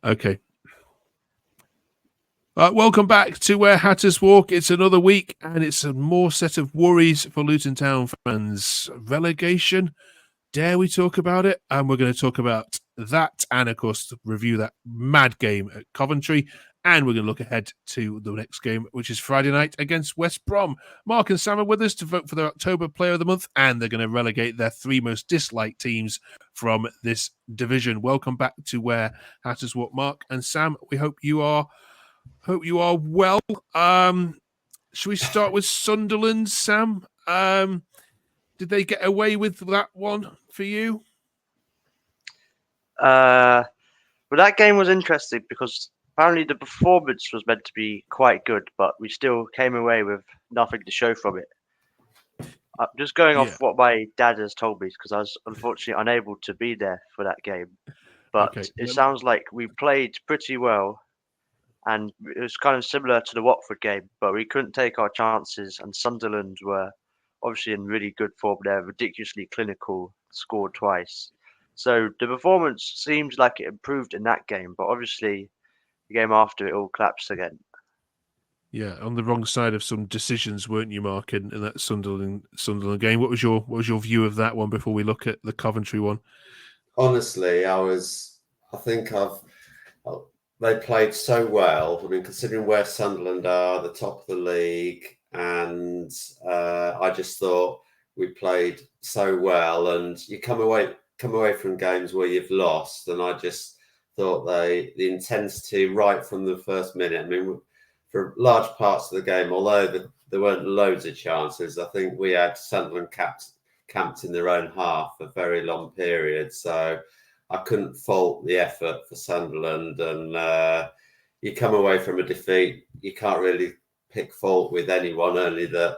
Okay. Welcome back to Where Hatters Walk. It's another week, and it's a more set of worries for Luton Town fans. Relegation. Dare we talk about it? And we're going to talk about that, and of course, review that mad game at Coventry. And we're going to look ahead to the next game, which is Friday night against West Brom. Mark and Sam are with us to vote for their October Player of the Month, and they're going to relegate their 3 most disliked teams from this division. Welcome back to Where Hatters Walk, Mark and Sam. We hope you are well. Should we start with Sunderland, Sam? Did they get away with that one for you? Well, that game was interesting because apparently the performance was meant to be quite good, but we still came away with nothing to show from it. I'm just going off what my dad has told me because I was unfortunately unable to be there for that game. But it sounds like we played pretty well, and it was kind of similar to the Watford game, but we couldn't take our chances, and Sunderland were obviously in really good form. They're ridiculously clinical, scored twice. So the performance seems like it improved in that game, but obviously the game after it all collapsed again. Yeah, on the wrong side of some decisions, weren't you, Mark, in that Sunderland game? What was your view of that one before we look at the Coventry one? Honestly, they played so well. I mean, considering where Sunderland are, the top of the league, and I just thought we played so well. And you come away from games where you've lost, and I just thought the intensity right from the first minute. I mean, for large parts of the game, although there weren't loads of chances, I think we had Sunderland camped in their own half for very long periods. So I couldn't fault the effort for Sunderland. And you come away from a defeat, you can't really pick fault with anyone, only that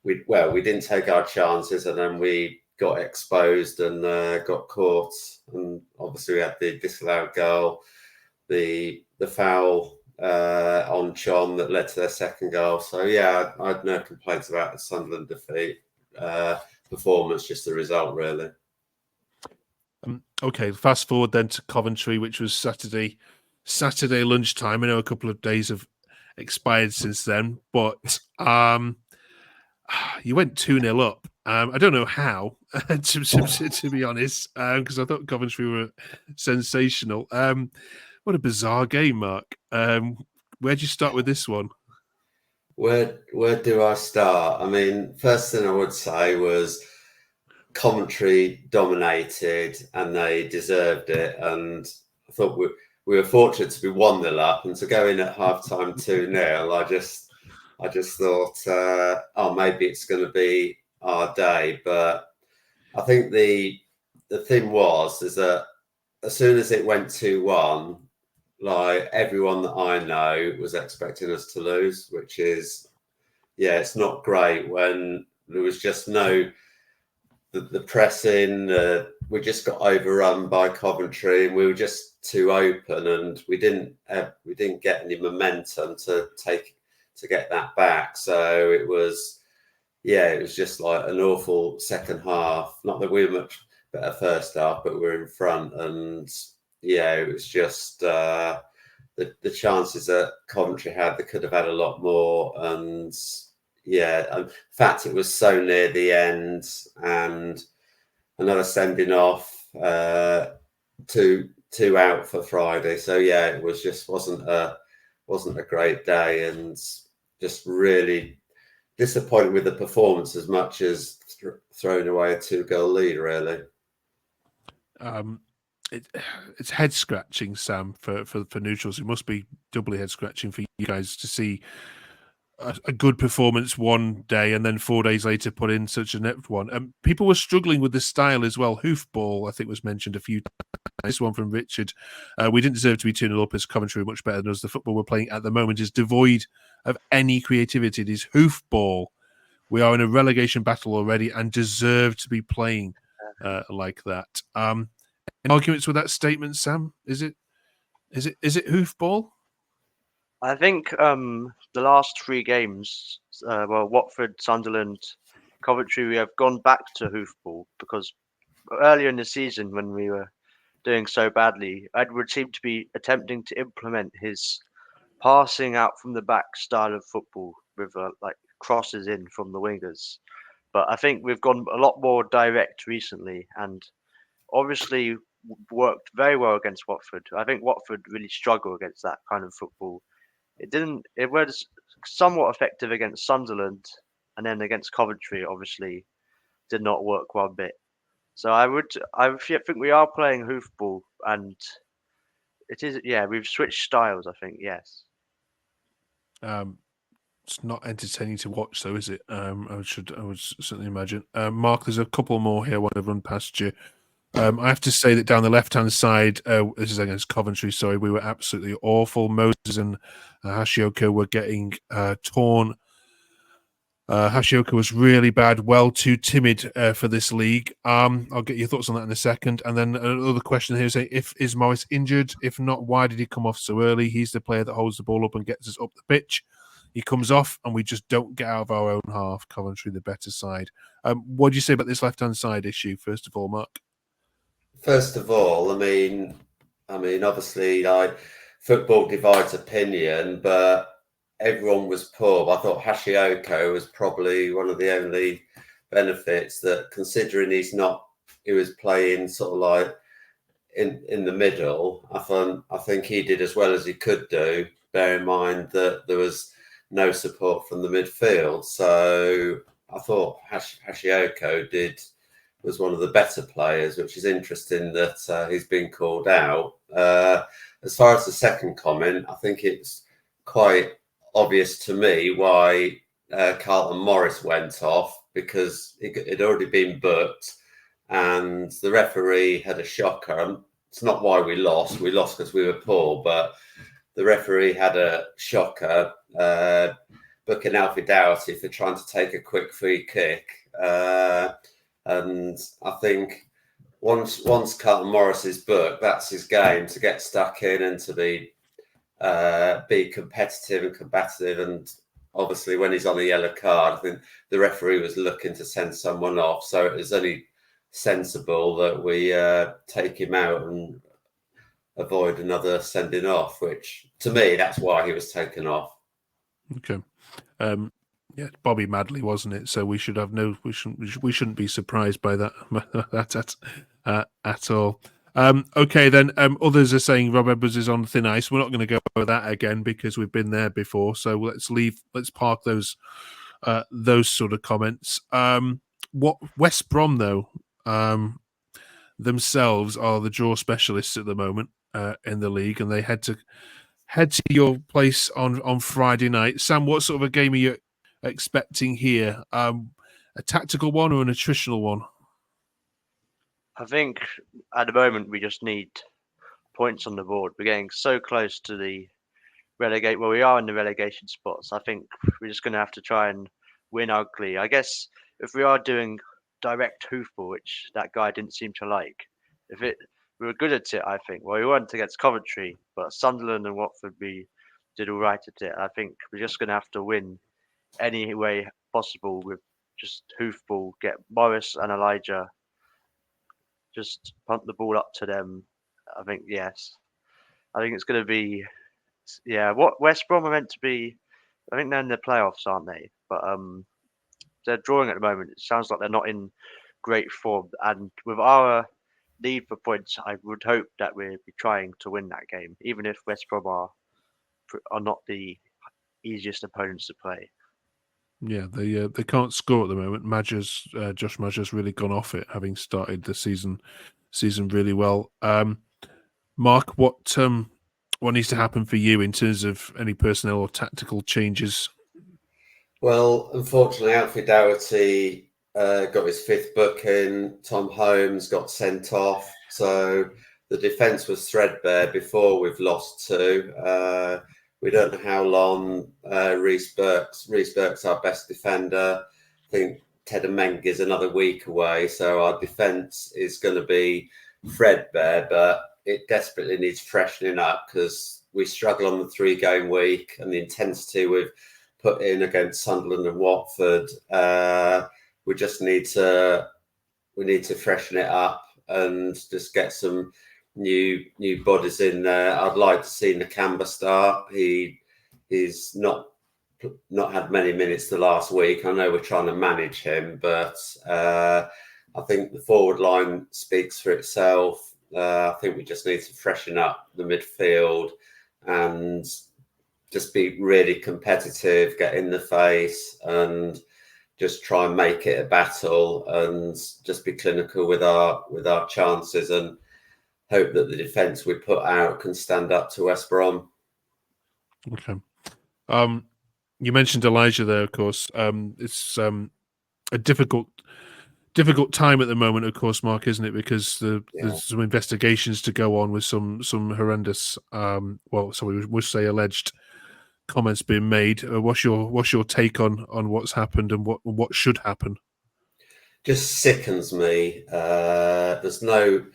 we didn't take our chances, and then we got exposed and got caught. And obviously we had the disallowed goal, the foul on Chon that led to their second goal. So yeah, I had no complaints about the Sunderland defeat. Performance, just the result, really. Okay, fast forward then to Coventry, which was Saturday lunchtime. I know a couple of days have expired since then, but you went 2-0 up. I don't know how, to be honest, because I thought Coventry were sensational. What a bizarre game, Mark. Where'd you start with this one? Where do I start? I mean, first thing I would say was Coventry dominated and they deserved it. And I thought we were fortunate to be 1-0 up, and to go in at halftime 2-0. I just thought, maybe it's going to be our day. But I think the thing is that as soon as it went 2-1, like everyone that I know was expecting us to lose, which is, it's not great when there was just no the pressing. We just got overrun by Coventry, and we were just too open, and we didn't get any momentum to get that back. So it was just like an awful second half. Not that we were much better first half, but we were in front, and it was just the chances that Coventry had, they could have had a lot more. And in fact, it was so near the end, and another sending off, two out for Friday. So it was just wasn't a great day, and just really disappointed with the performance as much as throwing away a 2-goal lead, really. It's head scratching, Sam, for neutrals. It must be doubly head scratching for you guys to see a good performance one day and then 4 days later put in such a net one. People were struggling with the style as well. Hoofball, I think, was mentioned a few times. This one from Richard. We didn't deserve to be 2-0 up, as Coventry were much better than us. The football we're playing at the moment is devoid of any creativity. It is hoofball. We are in a relegation battle already and deserve to be playing like that. Any arguments with that statement, Sam? Is it hoofball? I think the last 3 games, Watford, Sunderland, Coventry, we have gone back to hoofball, because earlier in the season when we were doing so badly. Edward seemed to be attempting to implement his passing out from the back style of football with like crosses in from the wingers. But I think we've gone a lot more direct recently, and obviously worked very well against Watford. I think Watford really struggle against that kind of football. It was somewhat effective against Sunderland, and then against Coventry, obviously did not work one bit. So I think we are playing hoofball, and it is, yeah, we've switched styles, I think, yes. It's not entertaining to watch, though, is it? I would certainly imagine. Mark, there's a couple more here I want to run past you. I have to say that down the left-hand side, this is against Coventry, sorry, we were absolutely awful. Moses and Hashioka were getting torn. Hashioka was really bad, well too timid for this league. I'll get your thoughts on that in a second. And then another question here is, is Morris injured? If not, why did he come off so early? He's the player that holds the ball up and gets us up the pitch. He comes off and we just don't get out of our own half. Coventry, the better side. What do you say about this left-hand side issue, first of all, Mark? First of all, I mean, obviously, football divides opinion, but everyone was poor. I thought Hashioka was probably one of the only benefits that, considering he was playing sort of like in the middle. I think he did as well as he could do. Bear in mind that there was no support from the midfield, so I thought Hashioka was one of the better players, which is interesting that he's been called out. As far as the second comment, I think it's quite obvious to me why Carlton Morris went off, because it had already been booked and the referee had a shocker. It's not why we lost. We lost because we were poor, but the referee had a shocker booking Alfie Doughty for trying to take a quick free kick. And I think once Carlton Morris is booked, that's his game, to get stuck in and to be competitive and combative. And obviously, when he's on a yellow card, I think the referee was looking to send someone off. So it was only sensible that we take him out and avoid another sending off, which to me, that's why he was taken off. Okay. Yeah, Bobby Madley, wasn't it? So we shouldn't be surprised by that at all. Okay, then others are saying Rob Edwards is on thin ice. We're not going to go over that again because we've been there before. So let's park those sort of comments. What West Brom though themselves are the draw specialists at the moment in the league, and they head to your place on Friday night. Sam, what sort of a game are you expecting here? A tactical one or an attritional one? I think at the moment we just need points on the board. We're getting so close to the relegate. Well, we are in the relegation spots. I think we're just going to have to try and win ugly. I guess if we are doing direct hoofball, which that guy didn't seem to like, we were good at it, I think. Well, we weren't against Coventry, but Sunderland and Watford, we did all right at it. I think we're just going to have to win any way possible with just hoofball, get Morris and Elijah, just punt the ball up to them. I think, yes. I think it's going to be, yeah, what West Brom are meant to be, I think they're in the playoffs, aren't they? But they're drawing at the moment. It sounds like they're not in great form. And with our lead for points, I would hope that we'll be trying to win that game, even if West Brom are not the easiest opponents to play. Yeah, they can't score at the moment. Josh Maja's really gone off it, having started the season really well. Mark, what needs to happen for you in terms of any personnel or tactical changes? Well, unfortunately, Alfie Doughty got his fifth booking. Tom Holmes got sent off. So the defence was threadbare before we've lost two. We don't know how long Reece Burke's our best defender. I think Ted Meng is another week away. So our defence is going to be threadbare, but it desperately needs freshening up because we struggle on the 3-game week, and the intensity we've put in against Sunderland and Watford. We just need to freshen it up and just get some new bodies in there. I'd like to see Nakamba start. He's not had many minutes the last week. I know we're trying to manage him, but I think the forward line speaks for itself. I think we just need to freshen up the midfield and just be really competitive, get in the face, and just try and make it a battle, and just be clinical with our chances, and hope that the defence we put out can stand up to West Brom. Okay. You mentioned Elijah there, of course. It's a difficult time at the moment, of course, Mark, isn't it? Because there's some investigations to go on with some horrendous, we'll say alleged comments being made. What's your take on what's happened and what should happen? Just sickens me. There's no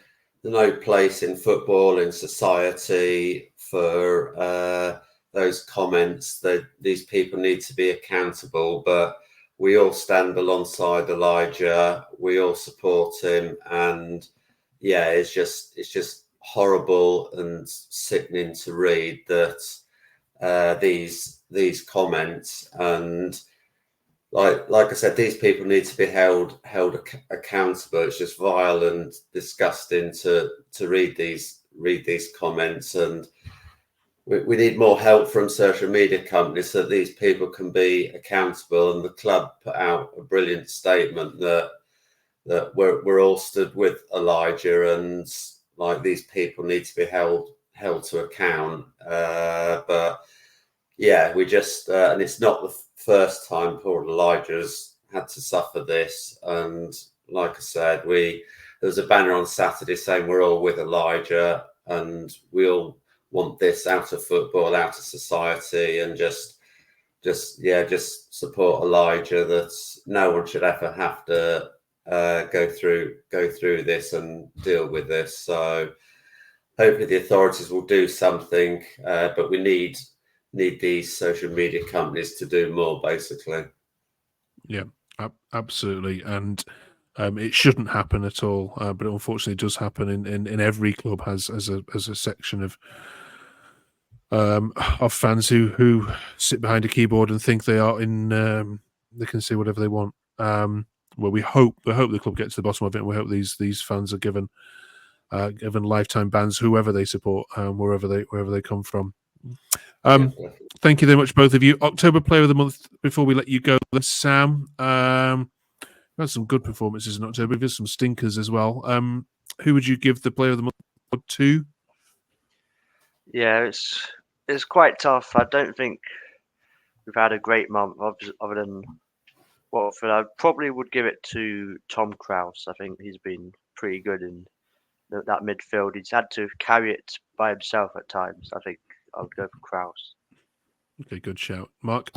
place in football, in society, for those comments. That these people need to be accountable, but we all stand alongside Elijah. We all support him, and it's just horrible and sickening to read that these comments. And like I said, these people need to be held accountable. It's just vile and disgusting to read these comments, and we need more help from social media companies so that these people can be accountable. And the club put out a brilliant statement that we're all stood with Elijah, and like, these people need to be held to account. But we just and it's not the first time poor Elijah's had to suffer this. And like I said, there was a banner on Saturday saying we're all with Elijah, and we all want this out of football, out of society, and just support Elijah. That no one should ever have to go through this and deal with this. So hopefully the authorities will do something, but we need these social media companies to do more, basically. Yeah, absolutely. And it shouldn't happen at all, but it unfortunately does happen in every club. Has a section of fans who sit behind a keyboard and think they are they can say whatever they want. We hope the club gets to the bottom of it, and we hope these fans are given lifetime bans, whoever they support, wherever they come from. Thank you very much, both of you. October Player of the Month, before we let you go, Sam. We've had some good performances in October. There's some stinkers as well. Who would you give the Player of the Month to? Yeah, it's quite tough. I don't think we've had a great month other than Watford. I probably would give it to Tom Krause. I think he's been pretty good in that midfield. He's had to carry it by himself at times. I think I would go for Krause. Okay, good shout. Mark?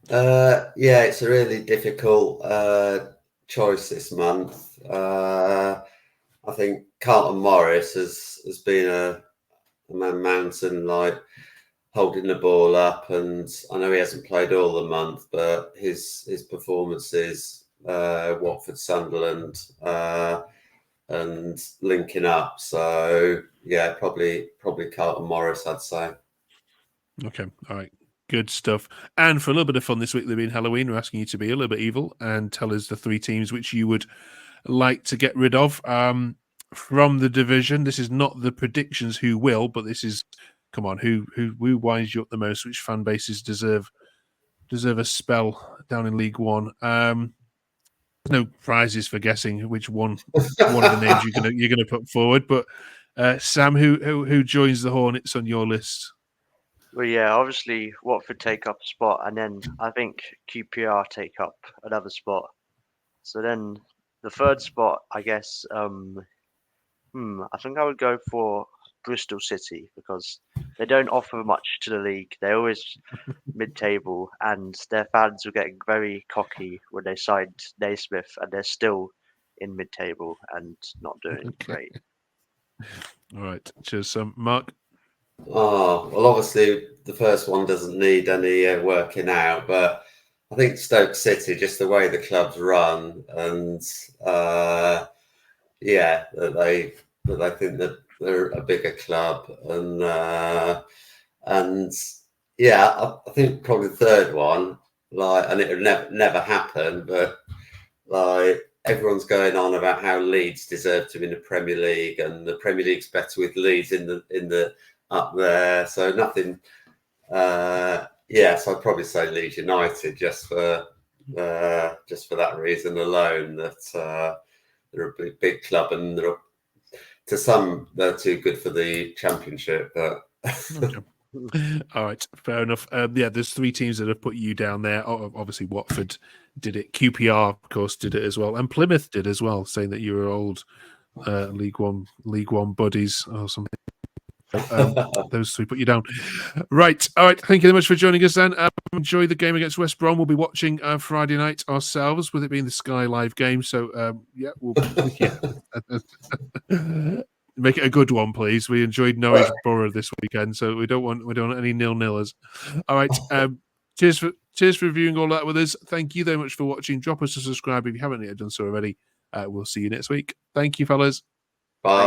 It's a really difficult choice this month. I think Carlton Morris has been a man mountain, like holding the ball up, and I know he hasn't played all the month, but his performances, Watford, Sunderland, and linking up. So probably Carlton Morris, I'd say. Okay, all right, good stuff. And for a little bit of fun this week, there being Halloween, we're asking you to be a little bit evil and tell us the 3 teams which you would like to get rid of from the division. This is not the predictions who will, but this is, come on, who winds you up the most? Which fan bases deserve a spell down in League One? No prizes for guessing which one of the names you're gonna put forward. But Sam, who joins the Hornets on your list? Well, yeah, obviously Watford take up a spot, and then I think QPR take up another spot. So then the third spot, I guess, I think I would go for Bristol City, because they don't offer much to the league. They're always mid-table, and their fans were getting very cocky when they signed Naismith, and they're still in mid-table and not doing great. All right, cheers, Mark. Oh, well, obviously the first one doesn't need any working out, but I think Stoke City, just the way the club's run, and that they think that they're a bigger club, and yeah, I think probably the third one, like, and it would never happen, but like everyone's going on about how Leeds deserve to be in the Premier League, and the Premier League's better with Leeds in the up there. So nothing. So I'd probably say Leeds United just for that reason alone. That they're a big club, and to some they're too good for the Championship. But Okay. All right, fair enough. There's three teams that have put you down there. Obviously, Watford did it. QPR, of course, did it as well, and Plymouth did as well, saying that you were old League One buddies or something. Those three put you down. Right. All right. Thank you very much for joining us then. Enjoy the game against West Brom. We'll be watching Friday night ourselves, with it being the Sky Live game. So, make it a good one, please. We enjoyed Norwich Borough this weekend, so we don't want any nil-nillers. All right. Cheers for reviewing all that with us. Thank you very much for watching. Drop us a subscribe if you haven't yet done so already. We'll see you next week. Thank you, fellas. Bye.